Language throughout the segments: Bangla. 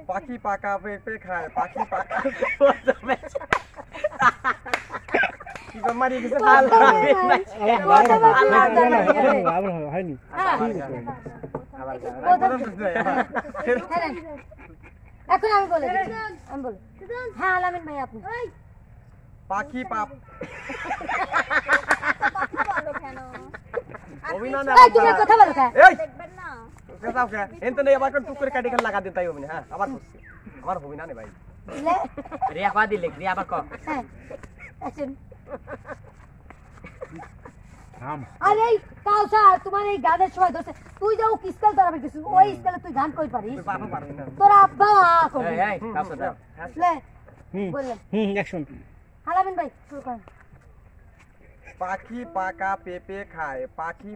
পাখি পাকা পেঁপে খায় পাখি পাকা কি মারি দিছে আবার হয়নি এখন আমি বলে দিচ্ছি আমি বল হ্যাঁ আলামিন ভাই আপনি পাখি পাপ বলো কেন অভিনয় এই তুমি কথা বলো কেন এই দেখবেন না কেসাও কে এনতে নেই আবার টুক করে কাটি খান লাগা দে তাই অভিনয় হ্যাঁ আবার বসছি আমার হবে না রে ভাই রিয়া কয় দিলে রিয়া আবার কও হ্যাঁ অ্যাকশন থাম আরে কাউসার তোমার এই গানের সময় দোষে তুই যাও কি স্কেল ধরাবে কিছু ওই স্কেলে তুই গান কই পারিস বাবা পারবি না তোর আব্বা করবে এই এই কাউসা দাও লে হুম বললেন অ্যাকশন আলামিন ভাই শুরু করেন পাখি পাকা পেঁপে খায় পাখি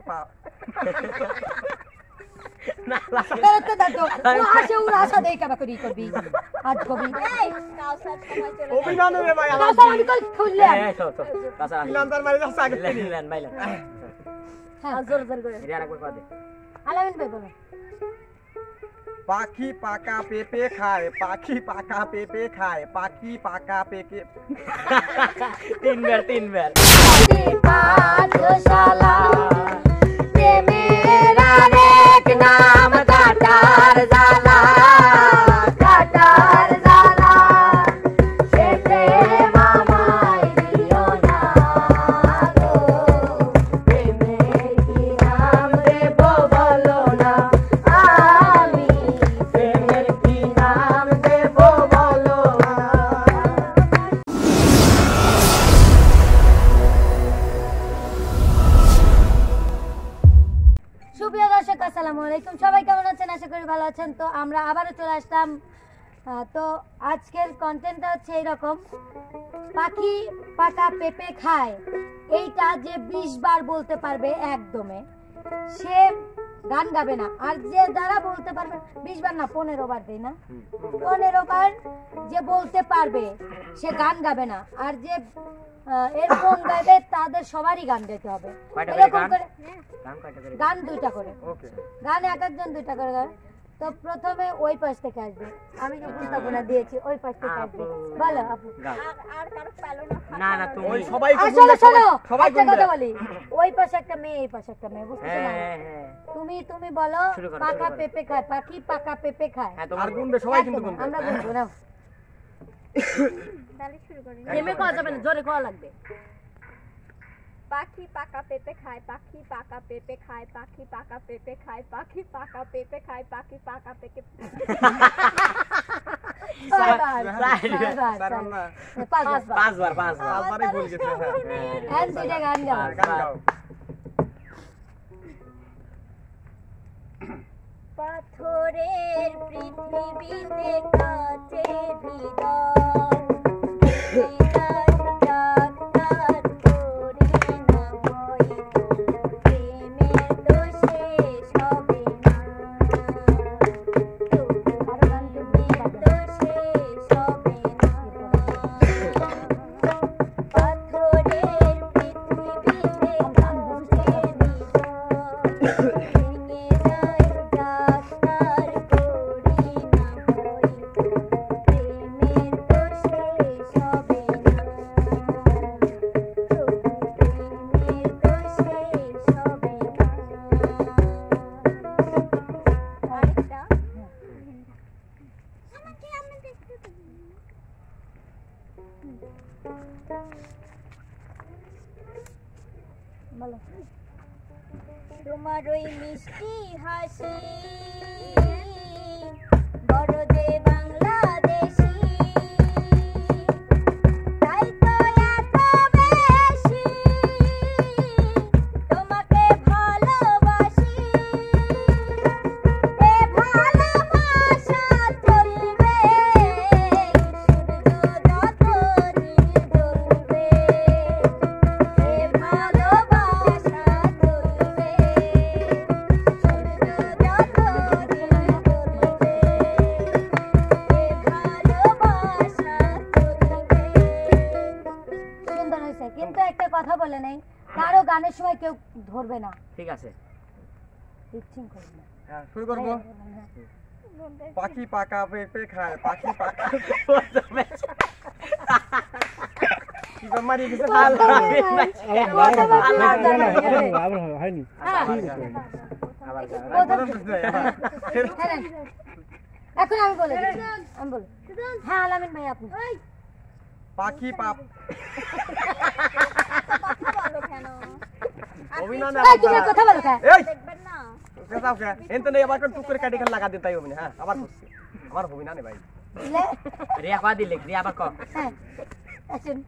তেরে দাদু ও আসে ওর আশা দেই কাবা করি করবি আজ কবি এই কাউসার সময় চলে অভিনয় রে ভাই আমার কাউসার আমি কল খুললে এই তো তো কাউসা নামদার মারি যাচ্ছে আগে লেন বাইলেন হ্যাঁ জোর জোর করে রিয়া একবার কয় দে আলামিন ভাই বলো পাখি পাকা পেঁপে খায় পাখি পাকা পেঁপে খায় পাখি পাকা পেঁপে তিনবার পাঠশালা প্রেমেরা এক নাম কাটার জালা সেতে মামাই দিও না গো প্রেমের কি নাম দেব বলো না আমি প্রেমের কি নাম দেব বলো না সুপ্রিয় দর্শক আসসালামু আলাইকুম সবাই কেমন আছেন আশা করি ভালো আছেন তো আমরা আবারও চলে আসলাম তো আজকের কন্টেন্টটা হচ্ছে এইরকম পাখি পাকা পেঁপে খায় এইটা যে 20 বার বলতে পারবে একদমে সে গান গাবে না আর যে যারা বলতে পারবে 20 বার না 15 বার দেই না 15 বার যে বলতে পারবে সে গান গাবে না আর যে এরকম গাইবে তাদের সবারই গান গাইতে হবে এরকম করে গান কয়টা করে গান দুইটা করে ওকে গান এক একজন দুইটা করে গান তো প্রথমে ওই পাশ থেকে আসবে আমি যে উপস্থাপনা দিয়েছি ওই পাশ থেকে আসবে বলো আপু গাও আর কারো পেলো না না তুমি ওই সবাই আসলে শোনো সবাই একটা কথা বলি ওই পাশে একটা মেয়ে এই পাশে একটা মেয়ে বুঝছো না হ্যাঁ হ্যাঁ তুমি বলো শুরু করো, পাকা শুরু করো। পেঁপে খায় পাখি পাকা পেঁপে খায় হ্যাঁ আর তোমার গুনবে সবাই কিন্তু একদম, গুনবে আমরা বলবো না তাহলে শুরু করি নেমে খাওয়া যাবে না জোরে খাওয়া লাগবে পাখি পাকা পেঁপে খায় পাখি পাকা পেঁপে খায় পাখি পাকা পেঁপে খায় পাখি পাকা পেঁপে খায় পাখি পাকা পেঁপে পাঁচবার আলমারি ভুল গেছে হ্যাঁ দুইটা গান গাও গান গাও পাথরের পৃথিবীতে কাছে হৃদয় ডাক্তার করে না ভয় প্রেমের দোষে সবে না প্রেমের দোষে সবে না পাথরের পৃথিবীতে কাছে হৃদয় ভেঙে যায় ডাক্তার করি না ভয় প্রেমের দোষে সবে না প্রেমের দোষে সবে না আরেকটা আমি দেখতে বলো তোমার ওই মিষ্টি হাসি বড় যে বাংলাদেশি তাই তো এত বেশি তোমাকে ভালোবাসি এ ভালোবাসা চলবে সূর্য যতদিন জ্বলবে এ ভালোবাসা চলবে সূর্য যতদিন জ্বলবে এ ভালোবাসা চলবে সুন্দর হয়েছে কিন্তু একটা কথা বলে নেই কারো গানের সময় কেউ ধরবে না ঠিক আছে লিপসিং করবে না হ্যাঁ শুরু করব পাখি পাকা পেঁপে খায় পাখি পাকা কি করে মারি গেছে আবার হয়নি এখন আমি বলে দিচ্ছি আমি বলি হ্যাঁ আলামিন ভাই আপনি পাখি পাপ বলো কেন অভিনয় এই তুমি কথা বলো কে এই দেখবেন না কেসাও কে এনতে নেই আবার টুক করে কাটি খেলা লাগা দিন তাই অভিনয় হ্যাঁ আবার করছি আমার হবে না নে ভাই লে রিয়া কয়া দিলে রিয়া আবার ক হ্যাঁ অ্যাকশন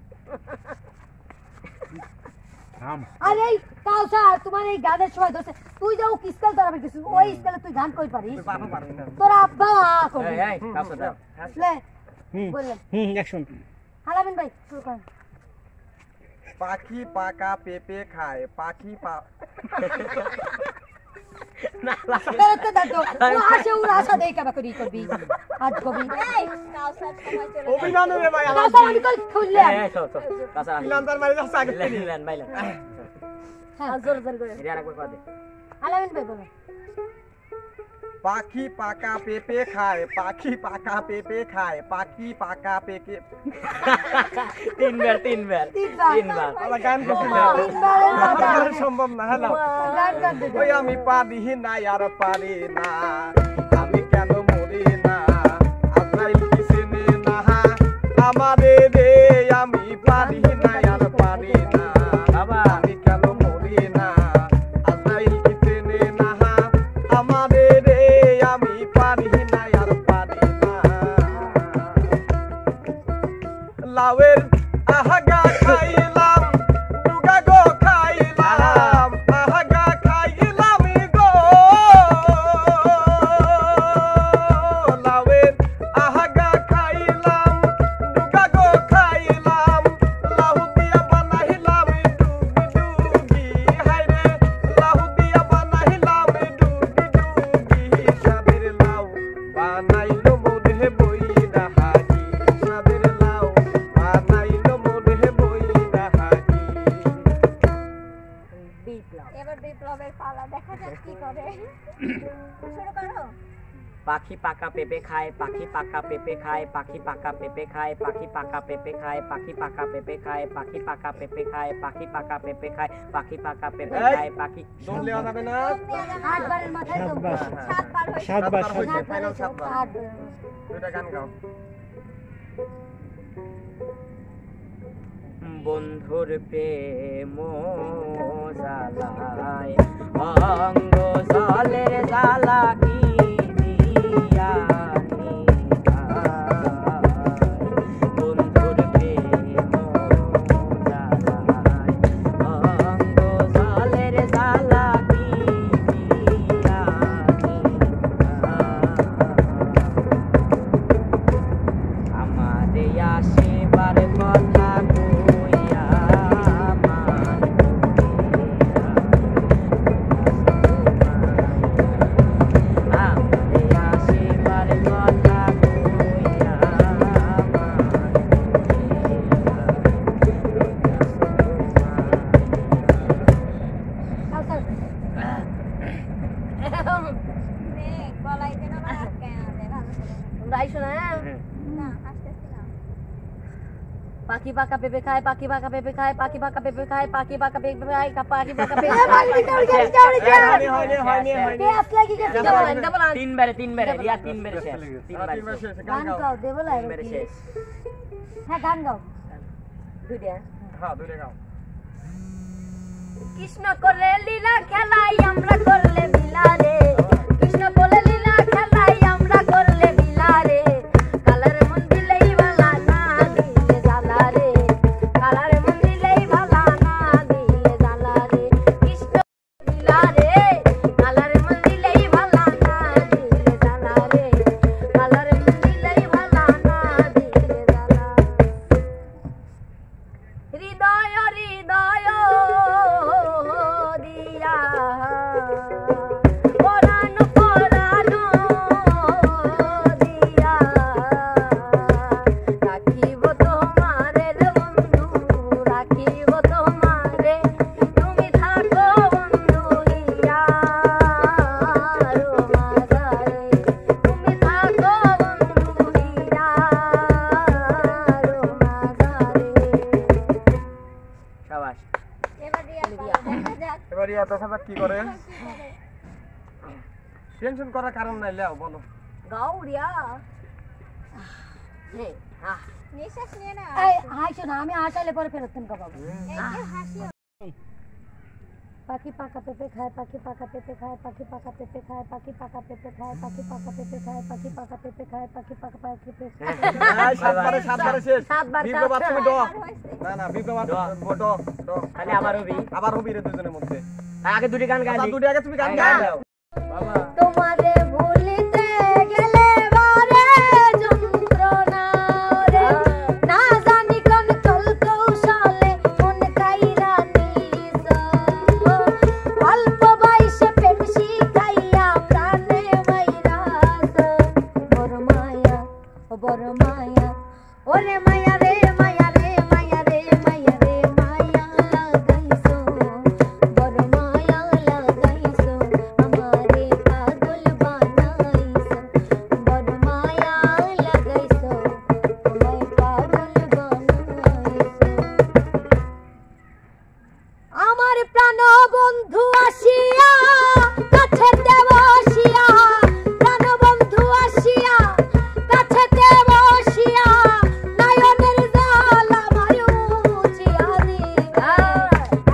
থাম আরে কাউসার তোমার এই গানের সময় ধরছে তুই যাও কি স্কেল ধরাবে কিছু ওই স্কেলে তুই গান কই পারিস তুই পাপা পারবি না তোর আব্বা করবে এই এই কাছে দাও লে হুম বললেন অ্যাকশন আলামিন ভাই শুরু করেন পাখি পাকা পেঁপে খায় পাখি না বেরোতে দেখো ও আসে ওর আশা দেই কাবা করি করবি আজ কবি এই কাউসার সময় চলে অভিনয় নে ভাই আমার কাউসার আমি কই খুললে এই তো তো কাছে ইলান্দার মারি যাচ্ছে আগে থেকে লেন বাইলেন হ্যাঁ জোর জোর করে রিয়া একবার কয়া দে আলামিন ভাই বলো পাখি পাকা পেঁপে খায় পাখি পাকা পেঁপে খায় পাখি পাকা পেঁপে তিনবার আলা গান করছিল তিনবার সম্ভব না হ্যালো গান গান দে ওই আমি পারি না আর পারি না আমি কেন মরি না আজরাইল কিসেনে না আমারে রে আমি পারি না আর পারি না বাবা আমি কেন মরি না আজরাইল কিসেনে না আমারে রে আমি পারি না আর পারি না লাউয়ের আহাগা খাইলাম দুগা গো খাইলাম আহাগা খাইলাম গো লাউয়ের আহাগা খাইলাম দুগা গো খাইলাম লাহু দিয়া বানাইলাম ডুগি হায়রে লাহু দিয়া বানাইলাম ডুগি সাদের লাউ বানাইলো মনে বই রাহাগি সাদের লাউ বানাইলো মনে বই রাহাগি এবার বিপ্লবের পালা দেখা যাক কি করে শুরু করো পাখি পাকা পেঁপে খায় পাখি পাকা পেঁপে খায় পাখি পাকা পেঁপে খায় পাখি পাকা পেঁপে খায় পাখি পাকা পেঁপে খায় পাখি পাকা পেঁপে খায় পাখি পাকা পেঁপে খায় পাখি পাকা পেঁপে খায় পাখি দম লেওয়া যাবে না আটবারের মাথায় তো সাতবার হয়েছে সাতবার হয়েছে ফাইনাল সাতবার আটবার দুইটা গান গাও বন্ধুর প্রেম জ্বালায় অঙ্গ জলের জ্বালা কি দিয়ানি বন্ধুর প্রেম জ্বালায় অঙ্গ জলের জ্বালা কি দিয়ানি আমারে আসিবার কথা কইয়া আমারে আসিবার কথা কইয়া নে গলায় যেন না আটকে আনে ভালো করে তোমরা আইসো না না হাসতেছি না পাখি পাকা পেঁপে খায় পাখি পাকা পেঁপে খায় পাখি পাকা পেঁপে খায় পাখি পাকা পেঁপে খায় পাখি পাকা পেঁপে হয়নি হয়নি হয়নি হয়নি কে আসলে কি গেছে ডাবল তিনবারে রিয়া তিনবারে শেষ তিনবারে তিনবার শেষ। শেষ গান গান গাও গাও দেবো না তিনবারে শেষ হ্যাঁ গান গাও দুইটা হ্যাঁ দুইটা গাও কৃষ্ণ করে লীলা খেলাই আমরা করলে বিলারে কৃষ্ণ বলে লীলা খেলাই আমরা করলে বিলারে কালার মন দিলেই ভালা না দিলে জ্বালা রে কালার মন দিলেই ভালা না দিলে জ্বালা রে কৃষ্ণ বিলারে কালার মন দিলেই ভালা না দিলে জ্বালা রে কালার মন দিলেই ভালা না দিলে জ্বালা হৃদয় হৃদয় দিয়া পরাণ দেখা যাক কি করে টেনশন করার কারণ নাই লেও বলো গৌরিয়া হে নিঃশ্বাস নিয়ে না এই হাসো না আমি হাসাইলে পরে ফেরত দেন বাবু এই যে হাসি পাখি পাকা পেঁপে খায় পাখি পাকা পেঁপে খায় পাখি পাকা পেঁপে খায় পাখি পাকা পেঁপে খায় পাখি পাকা পেঁপে খায় পাখি পাকা পেঁপে খায় পাখি পাকা পেঁপে এই সাতবারে শেষ সাতবার বিপ্লব তুমি ড হয়েছে না না বিপ্লব ড ড তাহলে আবার হবি আবার হবি রে দুজনের মধ্যে আগে দুটি গান আচ্ছা গাইলি দুটি আগে তুমি গান গাও বাবা তোমারে ভুলিতে গেলে বারে যন্ত্রণা রে না জানি কোন কল কৌশলে মন কাইরা নিস অল্প বয়সে প্রেম শিখাইয়া প্রাণে মাইরাস বড় মায়া ওরে মায়া রে মায়া রে মায়া রে মায়া রে মায়া লাগাইছো বড় মায়া লাগাইছো আমারে পাগল বানাইছো বড় মায়া লাগাইছো আমায় পাগল বানাইছো আমার প্রাণ বন্ধু আসিয়া কাছে দেবসিয়া প্রাণ বন্ধু আসিয়া কাছে দেবসিয়া নয়নের জল আমার মুছিয়া দিবা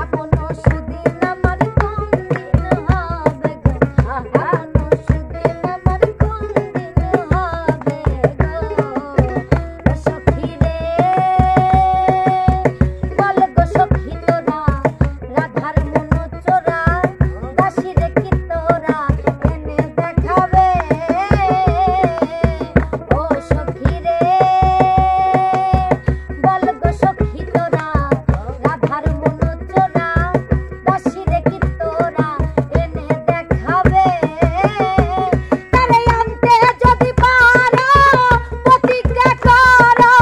এখনো সুদিন আমার কোন দিন হবে গো এখনো সুদিন আমার কোন দিন হবে গো সখী রে বল গো সখী তোরা রাধার মন চোরা দাসী রে কি তোরা এনে দেখাবে ও সখী রে বল গো সখী তোরা রাধার মন চোরা দাসী রে কি তোরা এনে দেখাবে তারে আনতে যদি পারো প্রতিজ্ঞা করো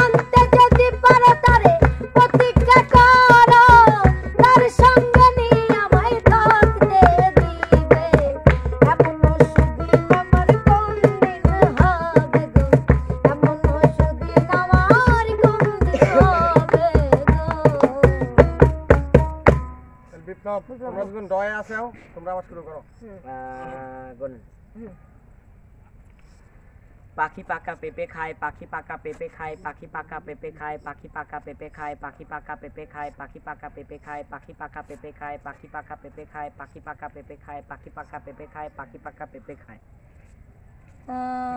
আনতে যদি পারো তারে প্রতিজ্ঞা করো তার সঙ্গে নিয়ে আমায় থাকতে দিবে এমন সুদিন আমার কোন দিন হবে গো এমন সুদিন আমার কোন দিন হবে গো বিপ্লব তোমরা দুজন ডয়ে আছেও তোমরা আবার শুরু করো গুন পাখি পাকা পেঁপে খায় পাখি পাকা পেঁপে খায় পাখি পাকা পেঁপে খায় পাখি পাকা পেঁপে খায় পাখি পাকা পেঁপে খায় পাখি পাকা পেঁপে খায় পাখি পাকা পেঁপে খায় পাখি পাকা পেঁপে খায় পাখি পাকা পেঁপে খায় পাখি পাকা পেঁপে খায় পাখি পাকা পেঁপে খায়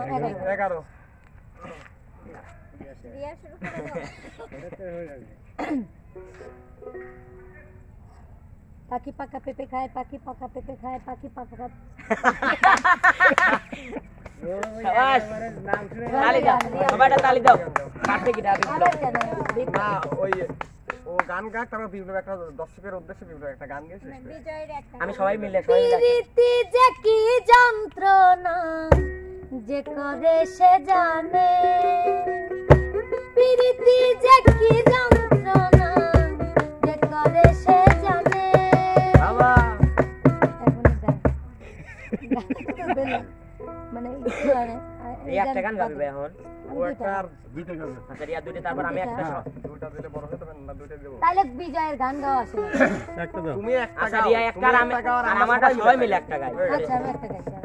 11 রিয়া শুরু করে দাও পাখি পাকা পেঁপে খায় পাখি পাকা পেঁপে খায় পাখি পাকা শাবাশ তালি দাও সবাইটা তালি দাও কাটতে কি দাও আবার কেন না ওই ও গান গাক তারপর বিপ্লব একটা দর্শকের উদ্দেশ্যে বিপ্লব একটা গান গেয়ে শেষ করে বিজয়ের একটা আমি সবাই মিলে সবাই মিলে প্রীতি যে কি যন্ত্রণা যে করে সে জানে প্রীতি যে কি যন্ত্রণা যে করে সে জানে বাবা এখনই গান তো দিলাম। মানে একটু আরে এই একটা গান গাবে এখন ও একটা আর দুইটা গান আচ্ছা রিয়া দুটো তারপর আমি একটা দুইটা দিলে বড় হয়ে যাবে না দুইটা দেবো তাহলে বিজয়ের গান গাওয়া আসে না। একটা দাও তুমি একটা আচ্ছা গাও রিয়া একটা আর আমি গাও, আর আমারটা সবাই মিলে একটা গাই আচ্ছা আমি একটা গাইছি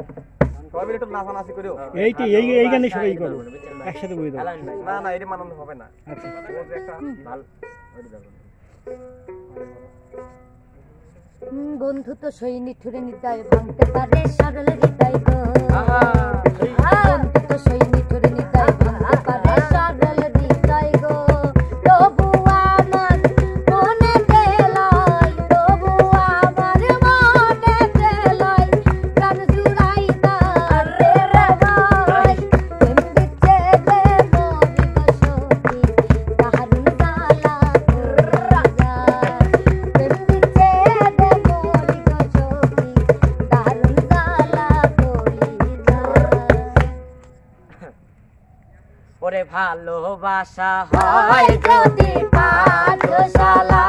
সবাই মিলে একটু নাচানাচি করিও এইটি এই গানে সবাই করো একসাথে বই দাও আলান ভাই না না এটা মানানো হবে না আচ্ছা ও যে একটা ভালো ওইটা দাও বন্ধু তো সৈনি ঠুরে নিতাই ভাঙতে পারে সরল হৃদয় গো বন্ধু তো সৈনি ঠুরে নিতাই ভাঙতে পারে সরল হৃদয় গো তবু আমার মনে দেলাই তবু আমার মনে দেলাই প্রাণ জুড়াই তারে রে ভাই প্রেম দিচ্ছে দে মরি দশটি দারুণ জ্বালা করিয়া প্রেম দিচ্ছে দে মরি দশটি দারুণ জ্বালা করিয়া ওরে ভালোবাসা হয় হয় যদি পাঠশালা